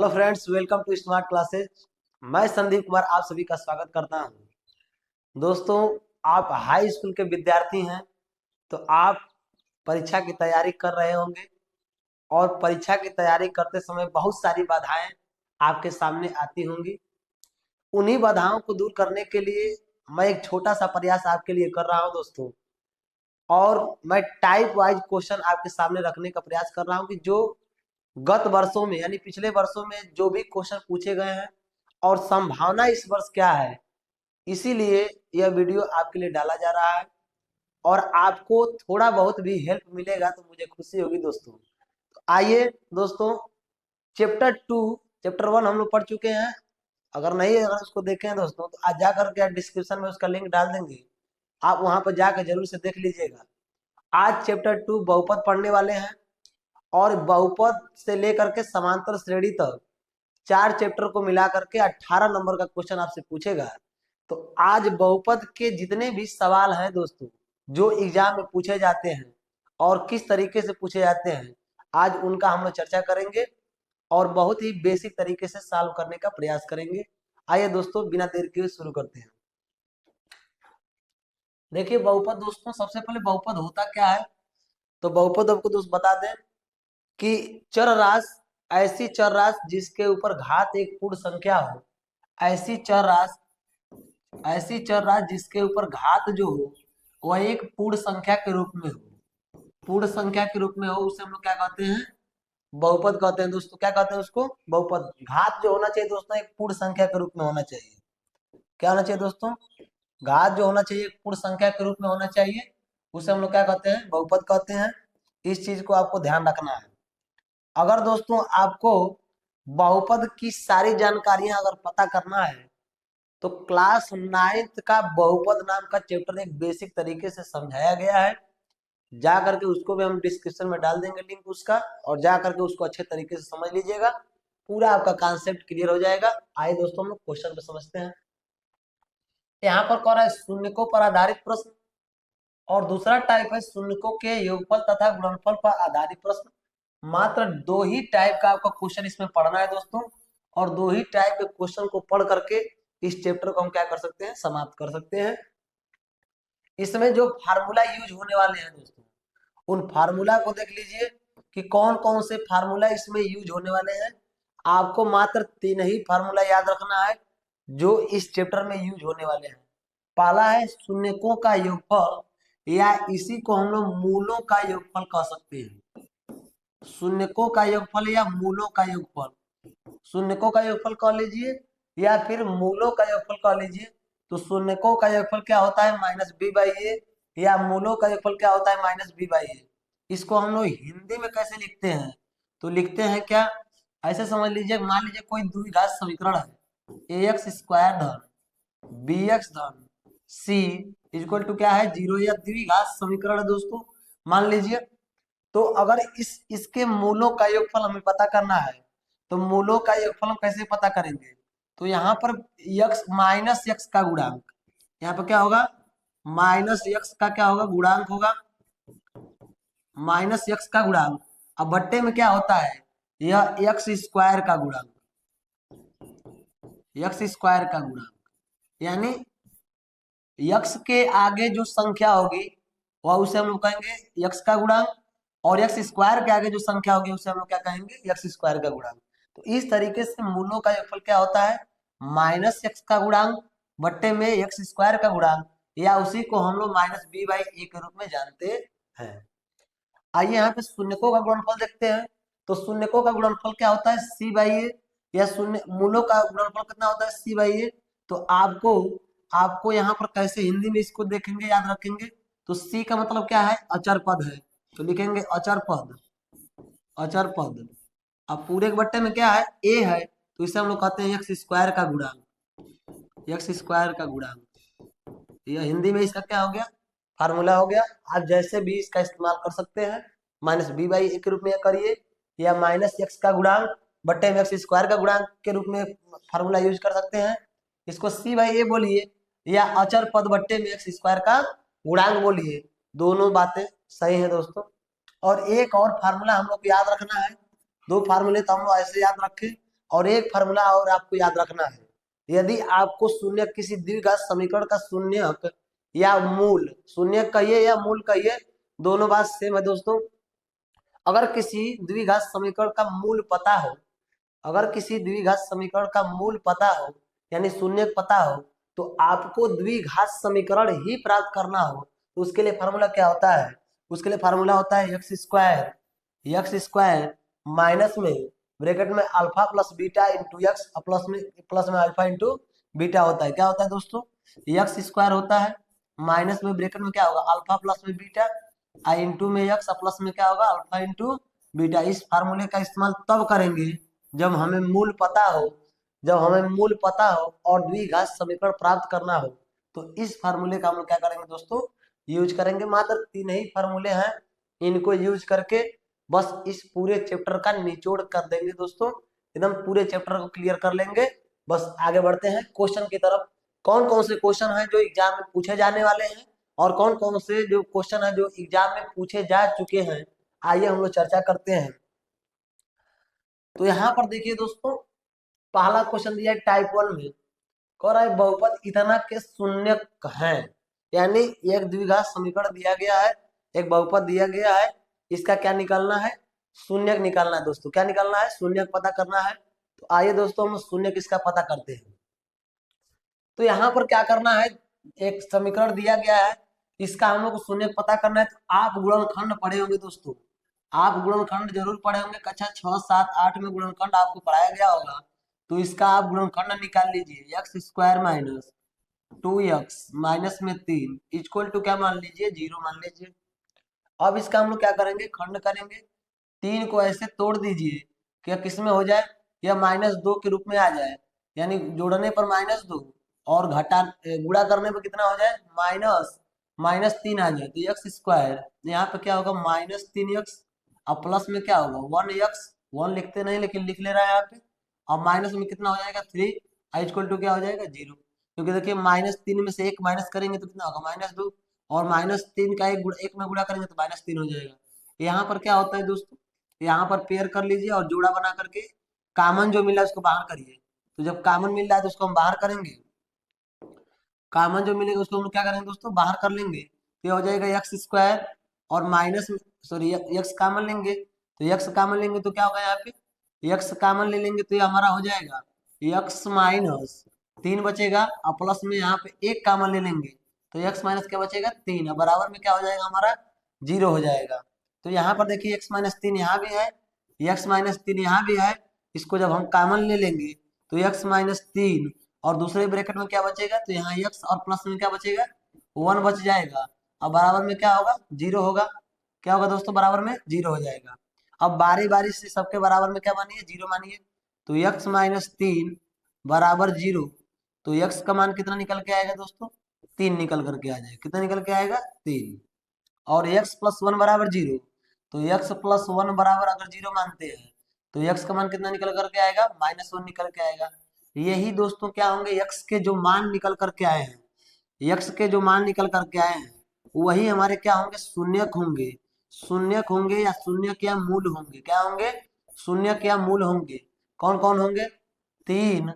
Hello friends, welcome to smart classes. मैं संदीप कुमार आप सभी का स्वागत करता हूं। दोस्तों, आप हाई स्कूल के विद्यार्थी हैं तो आप परीक्षा की तैयारी कर रहे होंगे और परीक्षा की तैयारी करते समय बहुत सारी बाधाएं आपके सामने आती होंगी। उन्हीं बाधाओं को दूर करने के लिए मैं एक छोटा सा प्रयास आपके लिए कर रहा हूं दोस्तों। और मैं टाइप वाइज क्वेश्चन आपके सामने रखने का प्रयास कर रहा हूं कि जो गत वर्षों में यानी पिछले वर्षों में जो भी क्वेश्चन पूछे गए हैं और संभावना इस वर्ष क्या है, इसीलिए यह वीडियो आपके लिए डाला जा रहा है। और आपको थोड़ा बहुत भी हेल्प मिलेगा तो मुझे खुशी होगी दोस्तों। तो आइए दोस्तों, चैप्टर 1 हम लोग पढ़ चुके हैं। अगर उसको देखे हैं दोस्तों तो आज जा करके डिस्क्रिप्शन में उसका लिंक डाल देंगे, आप वहां पर जाकर जरूर से देख लीजिएगा। आज चैप्टर 2 बहुपद पढ़ने वाले हैं और बहुपद से लेकर के समांतर श्रेणी तक 4 चैप्टर को मिला करके 18 नंबर का क्वेश्चन आपसे पूछेगा। तो आज बहुपद के जितने भी सवाल हैं दोस्तों जो एग्जाम में पूछे जाते हैं और किस तरीके से पूछे जाते हैं, आज उनका हम लोग चर्चा करेंगे और बहुत ही बेसिक तरीके से सॉल्व करने का प्रयास करेंगे। आइए दोस्तों, बिना देर किए शुरू करते हैं। देखिए बहुपद दोस्तों, सबसे पहले बहुपद होता क्या है। तो बहुपद आपको दोस्त बता दें कि चर राशि, ऐसी चर राशि जिसके ऊपर घात एक पूर्ण संख्या हो, ऐसी चर राशि जिसके ऊपर घात जो हो वह एक पूर्ण संख्या के रूप में हो, पूर्ण संख्या के रूप में हो, उसे हम लोग क्या कहते हैं, बहुपद कहते हैं दोस्तों। क्या कहते हैं उसको, बहुपद। घात जो होना चाहिए दोस्तों एक पूर्ण संख्या के रूप में होना चाहिए। क्या होना चाहिए दोस्तों, घात जो होना चाहिए एक पूर्ण संख्या के रूप में होना चाहिए, उसे हम लोग क्या कहते हैं, बहुपद कहते हैं। इस चीज को आपको ध्यान रखना है। अगर दोस्तों आपको बहुपद की सारी जानकारियां अगर पता करना है तो क्लास 9th का बहुपद नाम का चैप्टर एक बेसिक तरीके से समझाया गया है। जा करके उसको भी हम डिस्क्रिप्शन में डाल देंगे लिंक उसका, और जा करके उसको अच्छे तरीके से समझ लीजिएगा, पूरा आपका कॉन्सेप्ट क्लियर हो जाएगा। आइए दोस्तों हम लोग क्वेश्चन पे समझते हैं। यहाँ पर कह रहा है शून्यकों पर आधारित प्रश्न, और दूसरा टाइप है शून्यकों के योगफल तथा गुणनफल पर आधारित प्रश्न। मात्र 2 ही टाइप का आपका क्वेश्चन इसमें पढ़ना है दोस्तों, और 2 ही टाइप के क्वेश्चन को पढ़ करके इस चैप्टर को हम क्या कर सकते हैं, समाप्त कर सकते हैं। इसमें जो फार्मूला यूज होने वाले हैं दोस्तों, उन फार्मूला को देख लीजिए कि कौन कौन से फार्मूला इसमें यूज होने वाले हैं। आपको मात्र 3 ही फार्मूला याद रखना है जो इस चैप्टर में यूज होने वाले हैं। पहला है शून्यकों का योगफल, या इसी को हम लोग मूलों का योगफल कह सकते हैं। शून्यकों का योगफल या मूलों का योगफल, शून्यकों का योगफल कह लीजिए या फिर मूलों का योगफल कह लीजिए। तो शून्यकों का योगफल क्या होता है, -b/a, या मूलों का योगफल क्या होता है, -b/a। इसको हम लोग हिंदी में कैसे लिखते हैं, तो लिखते हैं क्या, ऐसे समझ लीजिए, मान लीजिए कोई द्विघात समीकरण है, ax² धन bx धन c इक्वल टू क्या है, 0, या द्विघात समीकरण है दोस्तों, मान लीजिए। तो अगर इसके मूलों का योगफल हमें पता करना है तो मूलों का योगफल हम कैसे पता करेंगे, तो यहाँ पर x का गुणांक, यहाँ पर क्या होगा, -x का क्या होगा, गुणांक होगा, -x का गुणांक। अब बट्टे में क्या होता है, यह x² का गुणांक, यानी x के आगे जो संख्या होगी वह उसे हम लोग कहेंगे x का गुणांक, और x² के आगे जो संख्या होगी उसे हम लोग क्या कहेंगे, x² का गुणांक। तो इस तरीके से मूलों का योगफल क्या होता है, -x का गुणांक बट्टे में x² का गुणांक, या उसी को हम लोग -b/a के रूप में जानते हैं। आइए यहाँ पे शून्यकों का गुणनफल देखते हैं। तो शून्यकों का गुणनफल क्या होता है, c/a, या शून्य मूलों का गुणनफल कितना होता है, c/a। तो आपको यहाँ पर कैसे हिंदी में इसको देखेंगे, याद रखेंगे। तो c का मतलब क्या है, अचर पद है, तो लिखेंगे अचर पद। अब पूरे के बट्टे में क्या है, a है, तो इसे हम लोग कहते हैं x² का गुणांक, यह हिंदी में इसका क्या हो गया, फार्मूला हो गया। आप जैसे भी इसका इस्तेमाल कर सकते हैं, -b/a के रूप में करिए, या -x का गुणांक बट्टे में x² का गुणांक के रूप में फार्मूला यूज कर सकते हैं। इसको c/a बोलिए, या अचर पद बट्टे में x² का गुणांक बोलिए, दोनों बातें सही है दोस्तों। और एक और फार्मूला हम लोग को याद रखना है, 2 फार्मूले तो हम लोग ऐसे याद रखें, और एक फार्मूला और आपको याद रखना है। यदि आपको शून्य किसी द्विघात समीकरण का शून्यक या मूल, शून्यक कहिए या मूल कहिए, दोनों बात सेम है दोस्तों। अगर किसी द्विघात समीकरण का मूल पता हो, अगर किसी द्विघात समीकरण का मूल पता हो यानी शून्यक पता हो, तो आपको द्विघात समीकरण ही प्राप्त करना हो तो उसके लिए फार्मूला क्या होता है? उसके लिए फार्मूला होता है एक्स स्क्वायर माइनस में ब्रैकेट में alpha plus beta into x, plus में अल्फा इंटू बीटा होता है। क्या होता है दोस्तों? एक्स स्क्वायर होता है, माइनस में ब्रैकेट में क्या होगा? अल्फा प्लस में बीटा, आई इंटू में एक्स, प्लस में क्या होगा? Alpha into beta. इस फार्मूले का इस्तेमाल तब करेंगे जब हमें मूल पता हो, जब हमें मूल पता हो और द्विघात समीकरण प्राप्त करना हो, तो इस फार्मूले का हम लोग क्या करेंगे दोस्तों? यूज करेंगे। मात्र 3 ही फार्मूले हैं, इनको यूज करके बस इस पूरे चैप्टर का निचोड़ कर देंगे दोस्तों, एकदम पूरे चैप्टर को क्लियर कर लेंगे। बस आगे बढ़ते हैं क्वेश्चन की तरफ। कौन कौन से क्वेश्चन हैं जो एग्जाम में पूछे जाने वाले हैं और कौन कौन से जो क्वेश्चन है जो एग्जाम में पूछे जा चुके हैं, आइए हम लोग चर्चा करते हैं। तो यहाँ पर देखिए दोस्तों, पहला क्वेश्चन दिया है टाइप 1 में, कह रहा है बहुपद इतना के शून्यक हैं, यानी एक द्विघात समीकरण दिया गया है, एक बहुपद दिया गया है, इसका क्या निकालना है? शून्यक निकालना है दोस्तों। क्या निकालना है? शून्यक पता करना है। तो आइए दोस्तों हम शून्यक इसका पता करते हैं। तो यहाँ पर क्या करना है, एक समीकरण दिया गया है, इसका हम लोग को शून्यक पता करना है। तो आप गुणनखंड पढ़े होंगे दोस्तों, आप गुणनखंड जरूर पढ़े होंगे, कक्षा 6, 7, 8 में गुणनखंड आपको पढ़ाया गया होगा। तो इसका आप गुणनखंड निकाल लीजिए, x square minus 2x minus में 3 इक्वल टू क्या मान लीजिए? 0 मान लीजिए। अब इसका हम लोग क्या करेंगे? खंड करेंगे। 3 को ऐसे तोड़ दीजिए कि किस में हो जाए? यह -2 के रूप में आ जाए, यानी जोड़ने पर -2 और गुणा करने पर कितना हो जाए? -3 आ जाए। तो एक्स स्क्वायर यहाँ पे क्या होगा? -3x, और प्लस में क्या होगा? 1x, 1 लिखते नहीं लेकिन लिख ले रहा है यहाँ पे। और माइनस में कितना हो जाएगा? 3 इक्वल टू क्या हो जाएगा? 0। क्योंकि देखिए -3 में से 1 माइनस करेंगे तो कितना होगा? -2, और -3 का एक में गुणा करेंगे तो -3 हो जाएगा। यहाँ पर क्या होता है दोस्तों, यहाँ पर पेयर कर लीजिए और जोड़ा बना करके कॉमन जो मिला उसको बाहर करिए। तो जब कॉमन मिल रहा है तो उसको हम बाहर करेंगे, कॉमन जो मिलेगा उसको हम क्या करेंगे दोस्तों? बाहर कर लेंगे। तो ये हो जाएगा एक्स स्क्वायर और माइनस, सॉरी एक्स कॉमन लेंगे, तो एक्स कॉमन लेंगे तो क्या होगा? यहाँ पे एक्स कॉमन ले लेंगे तो ये हमारा हो जाएगा एक्स माइनस 3 बचेगा, और प्लस में यहाँ पे एक कॉमन ले लेंगे तो एक्स माइनस क्या बचेगा? 3, और बराबर में क्या हो जाएगा हमारा? 0 हो जाएगा। तो यहाँ पर देखिए x-3 यहाँ भी है, x-3 यहाँ भी है, इसको जब हम कॉमन ले लेंगे तो x-3 और दूसरे ब्रैकेट में क्या बचेगा? तो यहाँ x और प्लस में क्या बचेगा? 1 बच जाएगा, और बराबर में क्या होगा? 0 होगा। क्या होगा दोस्तों? बराबर में 0 हो जाएगा। अब बारी बारी से सबके बराबर में क्या मानिए? 0 मानिए। तो x-3 बराबर 0, तो x का मान कितना निकल के आएगा दोस्तों? 3 निकल करके आ जाएगा। कितना निकल के आएगा? 3। और x+1 बराबर 0, तो x+1 बराबर अगर 0 मानते हैं तो x का मान कितना निकल करके आएगा? -1 निकल के आएगा। यही दोस्तों क्या होंगे? x के जो मान निकल करके आए हैं, x के जो मान निकल करके आए हैं वही हमारे क्या होंगे? शून्यक होंगे। शून्यक होंगे या शून्यक या मूल होंगे। क्या होंगे? शून्यक या मूल होंगे। कौन कौन होंगे? 3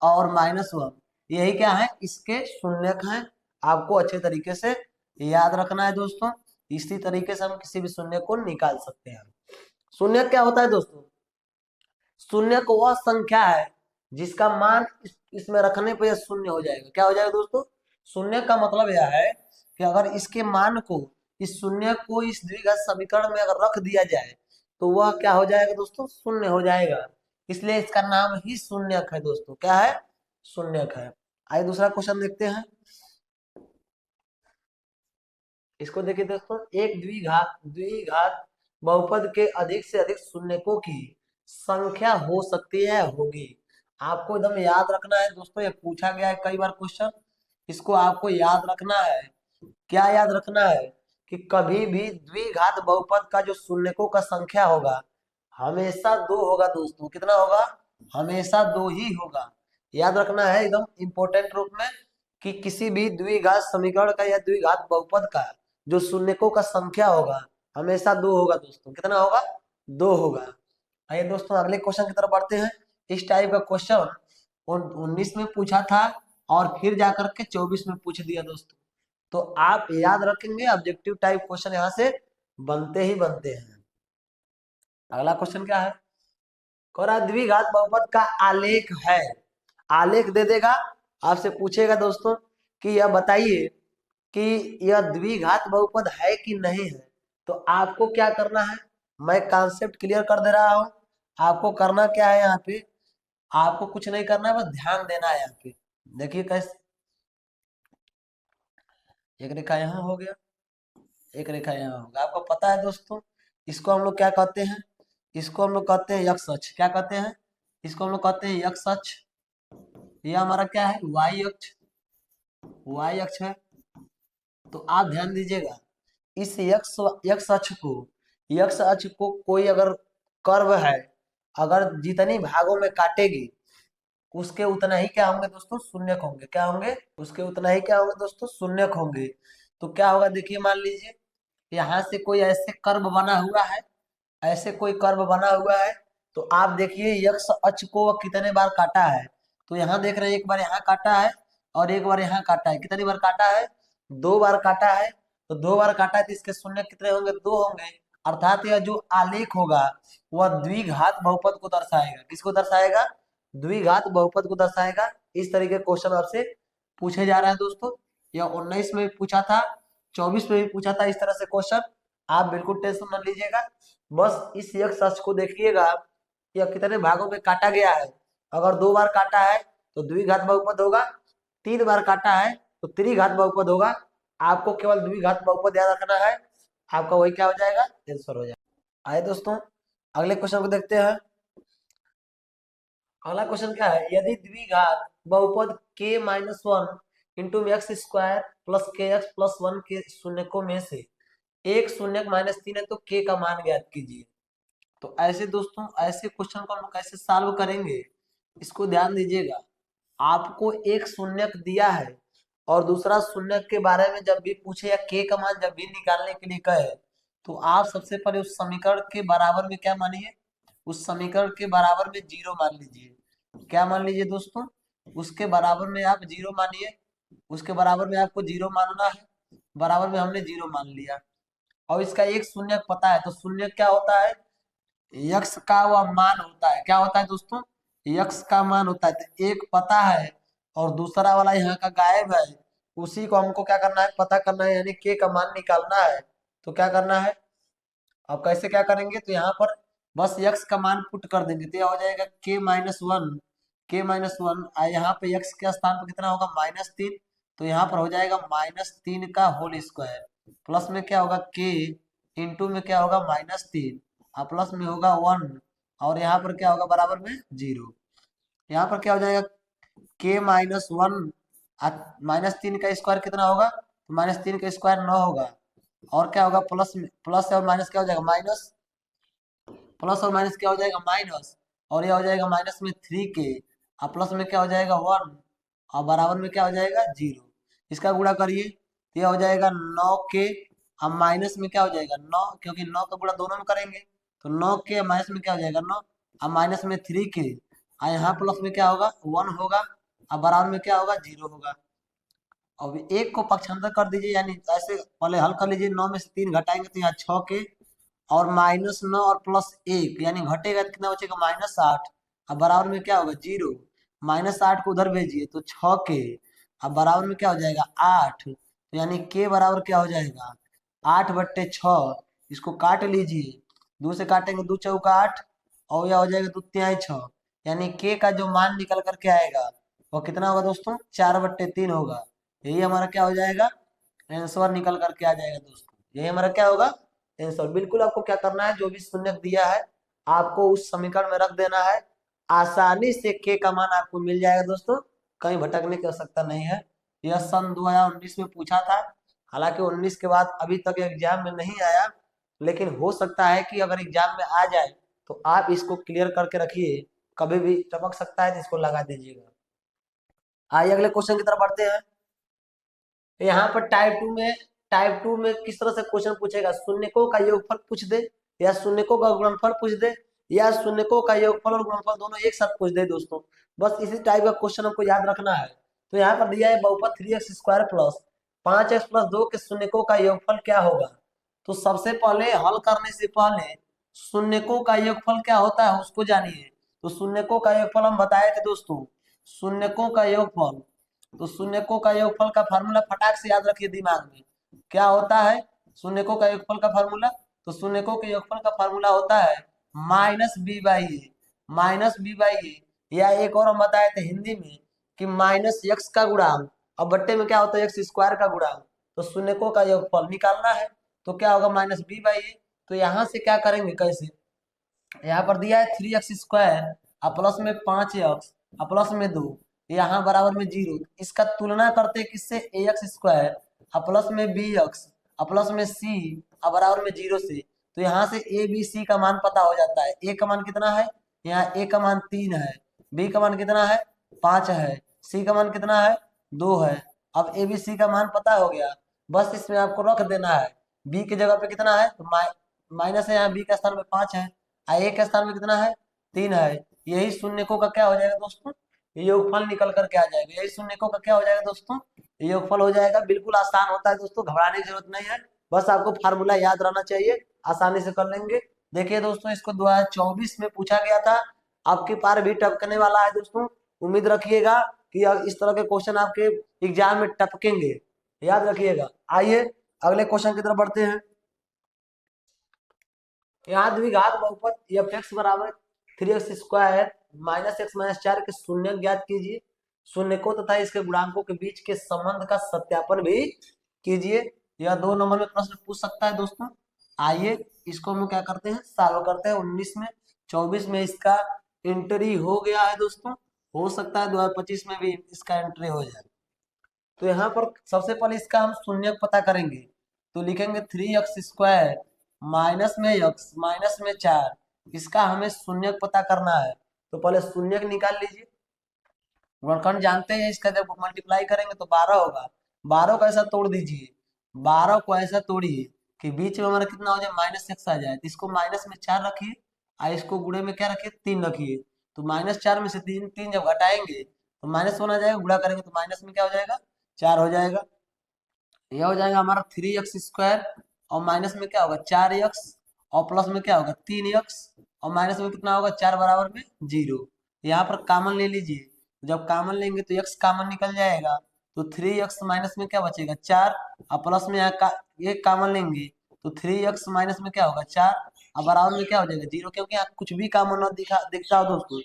और -1, यही क्या है? इसके शून्यक हैं। आपको अच्छे तरीके से याद रखना है दोस्तों, इसी तरीके से हम किसी भी शून्य को निकाल सकते हैं। शून्य क्या होता है दोस्तों? शून्य को वह संख्या है जिसका मान इसमें रखने पर यह शून्य हो जाएगा। क्या हो जाएगा दोस्तों? शून्य का मतलब यह है कि अगर इसके मान को, इस शून्य को इस द्विघात समीकरण में अगर रख दिया जाए तो वह क्या हो जाएगा दोस्तों? शून्य हो जाएगा। इसलिए इसका नाम ही शून्यक है दोस्तों। क्या है? शून्यक है। आइए दूसरा क्वेश्चन देखते हैं। इसको देखिए दोस्तों, एक द्विघात द्विघात बहुपद के अधिक से अधिक शून्यकों की संख्या हो सकती है, होगी। आपको एकदम याद रखना है दोस्तों, ये पूछा गया है कई बार क्वेश्चन, इसको आपको याद रखना है। क्या याद रखना है? कि कभी भी द्विघात बहुपद का जो शून्यकों का संख्या होगा हमेशा 2 होगा दोस्तों। कितना होगा? हमेशा 2 ही होगा। याद रखना है एकदम इंपॉर्टेंट रूप में, कि किसी भी द्विघात समीकरण का या द्विघात बहुपद का जो शून्यकों का संख्या होगा हमेशा 2 होगा दोस्तों। कितना होगा? 2 होगा। आइए दोस्तों अगले क्वेश्चन की तरफ बढ़ते हैं। इस टाइप का क्वेश्चन 19 में पूछा था और फिर जाकर के 24 में पूछ दिया दोस्तों। तो आप याद रखेंगे ऑब्जेक्टिव टाइप क्वेश्चन यहाँ से बनते ही बनते हैं। अगला क्वेश्चन क्या है, कोरा द्विघात बहुपद का आलेख है। आलेख दे देगा, आपसे पूछेगा दोस्तों कि यह बताइए कि यह द्विघात बहुपद है कि नहीं है। तो आपको क्या करना है, मैं कॉन्सेप्ट क्लियर कर दे रहा हूं। आपको करना क्या है, यहाँ पे आपको कुछ नहीं करना है, बस ध्यान देना है। यहाँ पे देखिए कैसे, एक रेखा यहाँ हो गया, एक रेखा यहाँ होगा। आपको पता है दोस्तों, इसको हम लोग क्या कहते हैं, इसको हम लोग कहते हैं यक्ष अक्ष। क्या कहते हैं, इसको हम लोग कहते हैं यक्ष अक्ष। ये हमारा क्या है, वाई अक्ष, वाई अक्ष है। तो आप ध्यान दीजिएगा, इस यक्ष यक्ष अक्ष को, यक्ष अक्ष को कोई अगर कर्व है, अगर जितनी भागों में काटेगी उसके उतना ही क्या होंगे दोस्तों, शून्यक होंगे। क्या होंगे, उसके उतना ही क्या होंगे दोस्तों, शून्यक होंगे। तो क्या होगा, देखिए मान लीजिए यहाँ से कोई ऐसे कर्व बना हुआ है, ऐसे कोई कर्व बना हुआ है। तो आप देखिए यक्ष अक्ष को वह कितने बार काटा है। तो यहाँ देख रहे हैं, एक बार यहाँ काटा है और एक बार यहाँ काटा है। कितनी बार काटा है, 2 बार काटा है। तो 2 बार काटा है तो इसके शून्य कितने होंगे, 2 होंगे। अर्थात यह जो आलेख होगा वह द्विघात बहुपद को दर्शाएगा। किसको दर्शाएगा, द्विघात बहुपद को दर्शाएगा। इस तरीके क्वेश्चन आपसे पूछे जा रहा है दोस्तों। यह 19 में भी पूछा था, 24 में भी पूछा था इस तरह से क्वेश्चन। आप बिल्कुल टेंशन न लीजिएगा, बस इस यक्ष अक्ष को देखिएगा, यह कितने भागों में काटा गया है। अगर 2 बार काटा है तो द्विघात बहुपद होगा, 3 बार काटा है तो त्रिघात बहुपद होगा। आपको केवल द्विघात बहुपद याद रखना है, आपका वही क्या हो जाएगा, आंसर हो जाएगा। आइए दोस्तों अगले क्वेश्चन को देखते हैं। अगला क्वेश्चन क्या है, यदि द्विघात बहुपद k minus 1 into x square plus के एक्स प्लस 1 के शून्यकों में से एक शून्यक -3 है तो k का मान ज्ञात कीजिए। तो ऐसे दोस्तों, ऐसे क्वेश्चन को हम लोग कैसे सॉल्व करेंगे, इसको ध्यान दीजिएगा। आपको एक शून्यक दिया है और दूसरा शून्यक के बारे में जब भी पूछे या k का मान जब भी निकालने के लिए कहे, तो आप सबसे पहले उस समीकरण के बराबर में क्या मानिए, उस समीकरण के बराबर में 0 मान लीजिए। क्या मान लीजिए दोस्तों, उसके बराबर में आप 0 मानिए। उसके बराबर में आपको 0 मानना है, बराबर में हमने 0 मान लिया। और इसका एक शून्यक पता है, तो शून्यक क्या होता है, यक्स का वह मान होता है। क्या होता है दोस्तों, यक्स का मान होता है। तो एक पता है और दूसरा वाला यहाँ का गायब है, उसी को हमको क्या करना है, पता करना है, यानी के का मान निकालना है। तो क्या करना है, अब कैसे क्या करेंगे, तो यहाँ पर बस यक्स का मान पुट कर देंगे तो यह हो जाएगा k-1, k-1। यहाँ पे यक्स के स्थान पर कितना होगा, -3। तो यहाँ पर हो जाएगा -3 का होल स्क्वायर, प्लस में क्या होगा k, इंटू में क्या होगा -3, और प्लस में होगा 1, और यहाँ पर क्या होगा बराबर में 0। यहाँ पर क्या हो जाएगा, k-1, -3 का स्क्वायर कितना होगा, तो -3 का स्क्वायर 9 होगा। और क्या होगा, प्लस में प्लस और माइनस क्या हो जाएगा, माइनस, प्लस और माइनस क्या हो जाएगा, माइनस, और यह हो जाएगा माइनस में 3k, और प्लस में क्या हो जाएगा 1, और बराबर में क्या हो जाएगा 0। इसका गुणा करिए तो यह हो जाएगा 9k, अब माइनस में क्या हो जाएगा 9, क्योंकि 9 का गुणा दोनों में करेंगे। तो 9k माइनस में क्या हो जाएगा 9, अब माइनस में 3k, और यहाँ प्लस में क्या होगा 1 होगा, अब बराबर में क्या होगा 0 होगा। अब एक को पक्षांतर कर दीजिए, यानी ऐसे पहले हल कर लीजिए, 9 में से 3 घटाएंगे तो यहाँ 6k, और -9 और +1 यानी घटेगा तो कितना बचेगा -8। अब बराबर में क्या होगा 0, -8 को उधर भेजिए तो 6k, अब बराबर में क्या हो जाएगा 8। तो यानी k बराबर क्या हो जाएगा 8/6। इसको काट लीजिए, 2 से काटेंगे 2 चौका 8, और यह हो जाएगा 2 तिहाई 6। यानी k का जो मान निकल करके आएगा वो कितना होगा दोस्तों, 4/3 होगा। यही हमारा क्या हो जाएगा, आंसर निकल करके आ जाएगा दोस्तों। यही हमारा क्या होगा, आंसर। बिल्कुल आपको क्या करना है, जो भी शून्यक दिया है आपको उस समीकरण में रख देना है, आसानी से के का मान आपको मिल जाएगा दोस्तों, कहीं भटकने की आवश्यकता नहीं है। यह सन 2019 में पूछा था, हालांकि 19 के बाद अभी तक एग्जाम में नहीं आया, लेकिन हो सकता है कि अगर एग्जाम में आ जाए तो आप इसको क्लियर करके रखिए, कभी भी टपक सकता है जिसको लगा दीजिएगा। आइए अगले क्वेश्चन की तरफ बढ़ते हैं। यहाँ पर टाइप 2 में किस तरह से क्वेश्चन पूछेगा, शून्यकों का योगफल पूछ दे या शून्यकों का गुणनफल पूछ दे या शून्यकों का योगफल और गुणनफल दोनों एक साथ पूछ दे दोस्तों। बस इसी टाइप का क्वेश्चन हमको याद रखना है। तो यहाँ पर दिया है बहुपद 3x² प्लस 5x प्लस 2 के शून्यकों का योगफल क्या होगा। तो सबसे पहले हल करने से पहले शून्यकों का योगफल क्या होता है उसको जानिए। तो शून्यकों का योगफल हम बताए थे दोस्तों, शून्यकों का योगफल, तो शून्यकों का योगफल का फार्मूला फटाक से याद रखिए दिमाग में, क्या होता है शून्यकों का योगफल का फार्मूला। तो शून्यकों के योगफल का फार्मूला होता है -b/a, -b/a, या एक और हम बताए थे हिंदी में कि -x का गुणांक और बट्टे में क्या होता है x² का गुणांक। तो शून्यकों का योगफल निकालना है तो क्या होगा -b/a। तो यहाँ से क्या करेंगे कैसे, यहाँ पर दिया है 3x² और प्लस में 5x और प्लस में 2, यहाँ बराबर में 0। इसका तुलना करते हैं किससे, ax² और प्लस में bx और प्लस में c और बराबर में 0 से। तो यहाँ से a b c का मान पता हो जाता है। a का मान कितना है, यहाँ a का मान 3 है, b का मान कितना है 5 है, c का मान कितना है 2 है। अब a b c का मान पता हो गया, बस इसमें आपको रख देना है। b की जगह पे कितना है तो माइनस है, यहाँ b के स्थान में 5 है, ए के स्थान में कितना है 3 है। यही शून्यकों का क्या हो जाएगा दोस्तों, योगफल निकल करके आ जाएगा। यही शून्यकों का क्या हो जाएगा दोस्तों, योगफल हो जाएगा। बिल्कुल आसान होता है दोस्तों, घबराने की जरूरत नहीं है, बस आपको फार्मूला याद रहना चाहिए, आसानी से कर लेंगे। देखिए दोस्तों इसको 2024 में पूछा गया था, आपके पार भी टपकने वाला है दोस्तों। उम्मीद रखिएगा कि इस तरह के क्वेश्चन आपके एग्जाम में टपकेंगे, याद रखिएगा। आइए अगले क्वेश्चन की तरफ बढ़ते हैं। यहाँ द्विघात बहुपद f(x) बराबर 3x² -x-4 के शून्य ज्ञात कीजिए। शून्यकों तथा इसके गुणांकों के बीच के संबंध का सत्यापन भी कीजिए। यह 2 नंबर में प्रश्न पूछ सकता है दोस्तों। आइए इसको हम क्या करते हैं, सॉल्व करते हैं। 19 में 24 में इसका एंट्री हो गया है दोस्तों, हो सकता है 2025 में भी इसका एंट्री हो जाए। तो यहाँ पर सबसे पहले इसका हम शून्य पता करेंगे। तो लिखेंगे 3x² माइनस में x माइनस में 4, इसका हमें शून्य पता करना है। तो पहले शून्य निकाल लीजिए। गुणनखंड जानते हैं, इसका जब मल्टीप्लाई करेंगे तो 12 होगा। 12 को ऐसा तोड़ दीजिए, 12 को ऐसा तोड़िए कि बीच में हमारा कितना हो जाए -x आ जाए। तो इसको माइनस में 4 रखिए और इसको गुणे में क्या रखिए 3 रखिए। तो -4 में से 3 जब घटाएंगे तो -1 आ जाएगा, गुणा करेंगे तो माइनस में क्या हो जाएगा 4 हो जाएगा। यह हो जाएगा हमारा 3x² और माइनस में क्या होगा 4x और प्लस में क्या होगा 3x और माइनस में कितना होगा 4 बराबर में 0। यहाँ पर कॉमन ले लीजिए, जब कॉमन लेंगे तो x कॉमन निकल जाएगा। तो 3x माइनस में क्या बचेगा 4 और प्लस में यहाँ एक कॉमन लेंगे तो 3x माइनस में क्या होगा 4 और बराबर में क्या हो जाएगा 0। क्योंकि यहाँ कुछ भी कॉमन ना दिखता हो दोस्तों,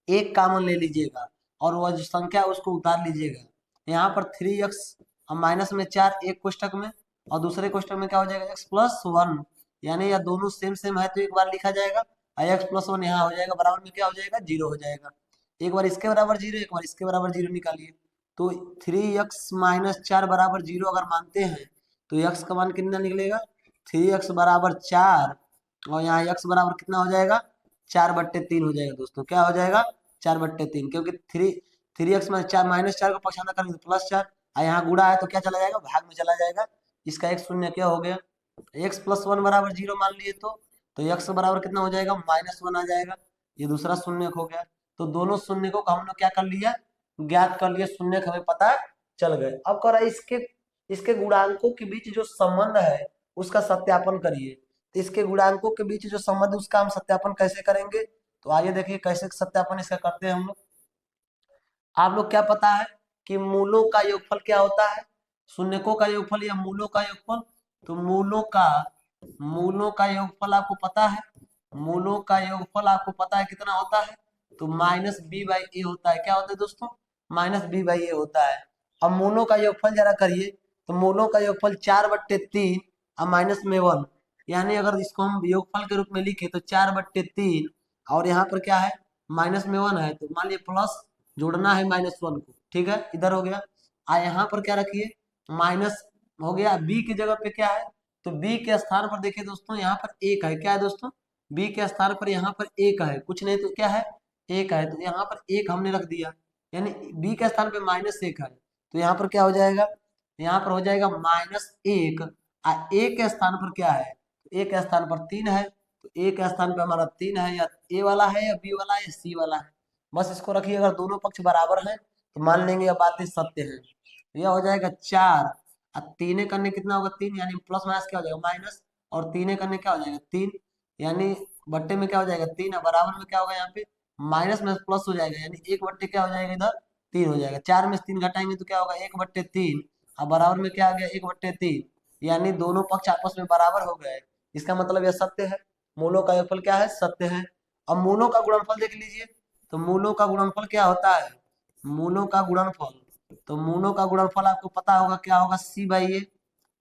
एक कॉमन ले लीजिएगा और वह जो संख्या है उसको उतार लीजिएगा। यहाँ पर 3x और माइनस में 4 एक कोष्टक में और दूसरे कोष्टक में क्या हो जाएगा x+1, यानी यह दोनों सेम सेम है तो एक बार लिखा जाएगा और x+1 यहाँ हो जाएगा, बराबर में क्या हो जाएगा 0 हो जाएगा। एक बार इसके बराबर 0, एक बार इसके बराबर 0 निकालिए। तो 3x-4 बराबर 0 अगर मानते हैं तो x का मान कितना निकलेगा 3x बराबर 4 और यहाँ x बराबर कितना हो जाएगा 4/3 हो जाएगा दोस्तों। क्या हो जाएगा 4/3, क्योंकि 3x में 4 -4 को पक्षांतर करेंगे तो +4 और यहाँ गुणा है तो क्या चला जाएगा भाग में चला जाएगा। इसका एक शून्य क्या हो गया, x+1 बराबर 0 मान लिए तो x बराबर कितना हो जाएगा -1 आ जाएगा। ये दूसरा शून्य हो गया। तो दोनों शून्य को हमने क्या कर लिया ज्ञात कर लिया, शून्य हमें पता चल गए। अब कर इसके गुणांकों के बीच जो संबंध है उसका सत्यापन करिए। तो इसके गुणांकों के बीच जो संबंध उसका हम सत्यापन कैसे करेंगे, तो आइए देखिए कैसे सत्यापन इसका करते हैं हम लोग। आप लोग क्या पता है कि मूलों का योगफल क्या होता है, शून्यकों का योगफल या मूलों का योगफल। तो मूलों का योगफल आपको पता है, मूलों का योगफल आपको पता है कितना होता है, तो -b/a होता है। क्या होता है दोस्तों -b/a होता है। अब मूलों का योगफल जरा करिए, तो मूलों का योगफल 4/3 और माइनस में 1, यानी अगर इसको हम योगफल के रूप में लिखे तो 4/3 और यहाँ पर क्या है माइनस में 1 है, तो मान लीजिए प्लस जोड़ना है -1 को, ठीक है इधर हो गया। यहाँ पर क्या रखिए माइनस हो गया, बी की जगह पे क्या है, तो बी के स्थान पर देखिए दोस्तों यहाँ पर 1 है। क्या है दोस्तों बी के स्थान पर यहाँ पर 1 है, कुछ नहीं तो क्या है 1 है, तो यहाँ पर 1 हमने रख दिया, यानी बी के स्थान पे -1 है। तो यहाँ पर क्या हो जाएगा, यहाँ पर हो जाएगा -1 और 1 के स्थान पर क्या है, 1 के स्थान पर 3 है, तो ए के स्थान पे हमारा 3 है, या ए वाला है या बी वाला है या सी वाला है, बस इसको रखिए। अगर दोनों पक्ष बराबर हैं तो मान लेंगे यह बातें सत्य है। यह हो जाएगा 4, और तीने करने कितना होगा 3, यानी प्लस माइनस क्या हो जाएगा माइनस, और तीने करने क्या हो जाएगा 3, यानी बट्टे में क्या हो जाएगा 3, और बराबर में क्या होगा यहाँ पे माइनस में प्लस हो जाएगा, यानी 1/, क्या हो जाएगा इधर 3 हो जाएगा। 4 में से 3 घटाएंगे तो क्या होगा 1/3, और बराबर में क्या आ गया 1/3, यानी दोनों पक्ष आपस में बराबर हो गए। इसका मतलब यह सत्य है, मूलों का योगफल क्या है सत्य है। अब मूलों का गुणनफल देख लीजिए, तो मूलों का गुणनफल क्या होता है, मूलों का गुणनफल, तो मूलों का गुणनफल आपको पता होगा क्या होगा c/a,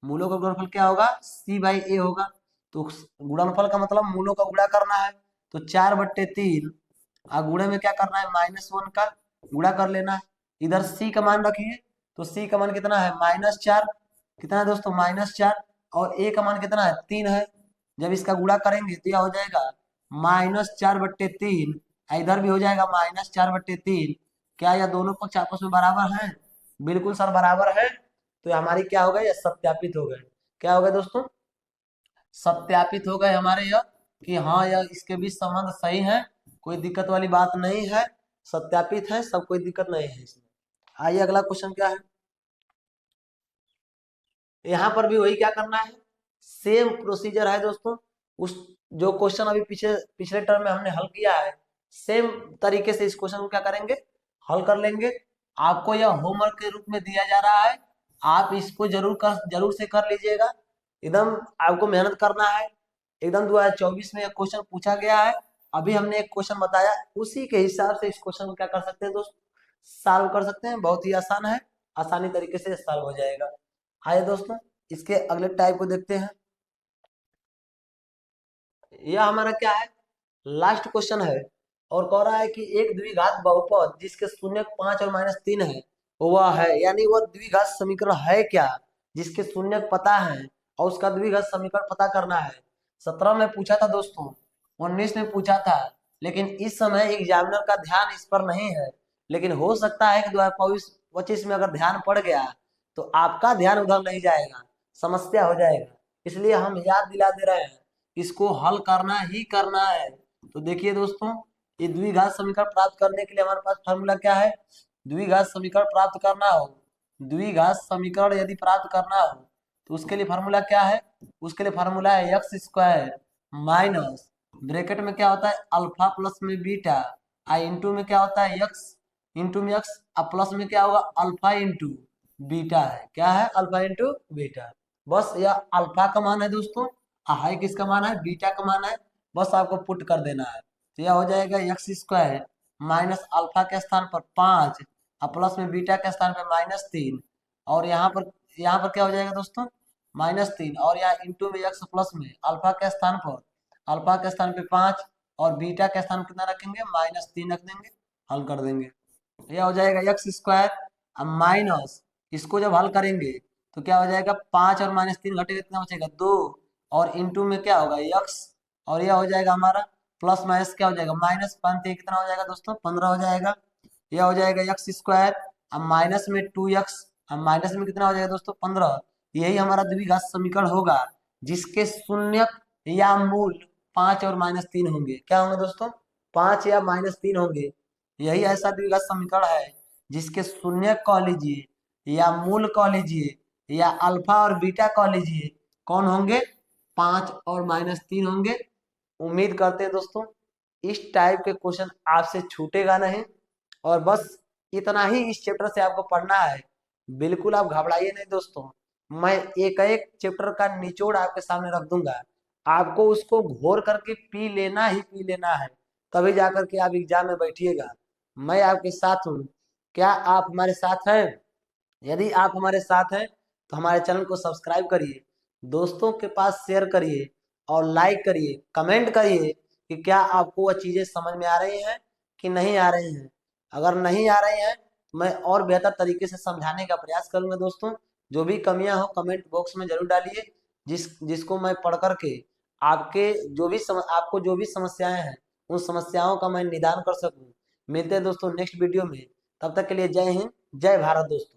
मूलों का गुणनफल क्या होगा c/a होगा। तो गुणनफल का मतलब मूलों का गुणा करना है, तो 4/3, और गुणे में क्या करना है -1 का गुणा कर लेना है। इधर c का मान रखिए, तो c का मान कितना है -4, कितना है दोस्तों -4, और a का मान कितना है 3 है। जब इसका गुणा करेंगे तो यह हो जाएगा -4/3, इधर भी हो जाएगा -4/3। क्या यह दोनों पक्ष आपस में बराबर हैं, बिल्कुल सर बराबर है। तो हमारी क्या हो गई, यह सत्यापित हो गए। क्या हो गए दोस्तों, सत्यापित हो गए हमारे यह, कि हाँ यह इसके बीच संबंध सही है, कोई दिक्कत वाली बात नहीं है, सत्यापित है सब, कोई दिक्कत नहीं है इसमें। आइए अगला क्वेश्चन क्या है, यहाँ पर भी वही क्या करना है, सेम प्रोसीजर है दोस्तों। उस जो क्वेश्चन अभी पिछले टर्म में हमने हल किया है, सेम तरीके से इस क्वेश्चन को क्या करेंगे हल कर लेंगे। आपको यह होमवर्क के रूप में दिया जा रहा है, आप इसको जरूर से कर लीजिएगा। एकदम आपको मेहनत करना है, एकदम 2024 में एक क्वेश्चन पूछा गया है, अभी हमने एक क्वेश्चन बताया, उसी के हिसाब से इस क्वेश्चन को क्या कर सकते हैं दोस्त, सॉल्व कर सकते हैं। बहुत ही आसान है, आसानी तरीके से सॉल्व हो जाएगा। आइए दोस्तों इसके अगले टाइप को देखते हैं। यह हमारा क्या है, लास्ट क्वेश्चन है, और कह रहा है कि एक द्विघात बहुपद जिसके शून्यक 5 और -3 है वह है, यानी वह द्विघात समीकरण है क्या, जिसके शून्यक पता है और उसका द्विघात समीकरण पता करना है। 17 में पूछा था दोस्तों, 19 में पूछा था, लेकिन इस समय एग्जामिनर का ध्यान इस पर नहीं है। लेकिन हो सकता है कि 2025 में अगर ध्यान पड़ गया तो आपका ध्यान उधर नहीं जाएगा, समस्या हो जाएगा। इसलिए हम याद दिला दे रहे हैं, इसको हल करना ही करना है। तो देखिए दोस्तों, ये द्विघात समीकरण प्राप्त करने के लिए हमारे पास फॉर्मूला क्या है, द्विघात समीकरण प्राप्त करना हो, द्विघात समीकरण यदि प्राप्त करना हो तो उसके लिए फॉर्मूला क्या है, उसके लिए फॉर्मूला है x² माइनस ब्रैकेट में क्या होता है अल्फा प्लस में बीटा, इंटू में क्या होता है x, इंटू में x, प्लस में क्या होगा अल्फा इंटू बीटा है, क्या है अल्फा इंटू बीटा। बस यह अल्फा का मान है दोस्तों, हाई किसका मान है बीटा का मान है, बस आपको पुट कर देना है। तो यह हो जाएगा x² माइनस अल्फा के स्थान पर 5 और प्लस में बीटा के स्थान पर -3, और यहाँ पर क्या हो जाएगा दोस्तों -3, और यहाँ इंटू में x प्लस में अल्फा के स्थान पे 5 और बीटा के स्थान कितना रखेंगे -3 रख देंगे, हल कर देंगे। यह हो जाएगा x² माइनस, इसको जब हल करेंगे तो क्या हो जाएगा 5 और -3 घटेगा कितना बचेगा 2, और इंटू में क्या होगा x, और यह हो जाएगा हमारा प्लस माइनस क्या हो जाएगा -5 कितना हो जाएगा दोस्तों 15 हो जाएगा। यह हो जाएगा x² अब माइनस में 2x, अब माइनस में कितना हो जाएगा दोस्तों 15। यही हमारा द्विघात समीकरण होगा जिसके शून्यक या मूल 5 और -3 होंगे। क्या होंगे दोस्तों 5 या -3 होंगे। यही ऐसा द्विघात समीकरण है जिसके शून्यक कह लीजिए या मूल कह लीजिए या अल्फा और बीटा कह लीजिए, कौन होंगे 5 और -3 होंगे। उम्मीद करते हैं दोस्तों इस टाइप के क्वेश्चन आपसे छूटेगा नहीं, और बस इतना ही इस चैप्टर से आपको पढ़ना है। बिल्कुल आप घबराइए नहीं दोस्तों, मैं एक एक चैप्टर का निचोड़ आपके सामने रख दूंगा, आपको उसको घोर करके पी लेना ही पी लेना है, तभी जाकर के आप एग्जाम में बैठिएगा। मैं आपके साथ हूँ, क्या आप हमारे साथ हैं? यदि आप हमारे साथ हैं तो हमारे चैनल को सब्सक्राइब करिए, दोस्तों के पास शेयर करिए, और लाइक करिए, कमेंट करिए कि क्या आपको वह चीज़ें समझ में आ रही हैं कि नहीं आ रही हैं। अगर नहीं आ रही हैं तो मैं और बेहतर तरीके से समझाने का प्रयास करूंगा दोस्तों। जो भी कमियां हो कमेंट बॉक्स में जरूर डालिए, जिसको मैं पढ़ करके आपको जो भी समस्याएं हैं उन समस्याओं का मैं निदान कर सकूं। मिलते हैं दोस्तों नेक्स्ट वीडियो में, तब तक के लिए जय हिंद जय भारत दोस्तों।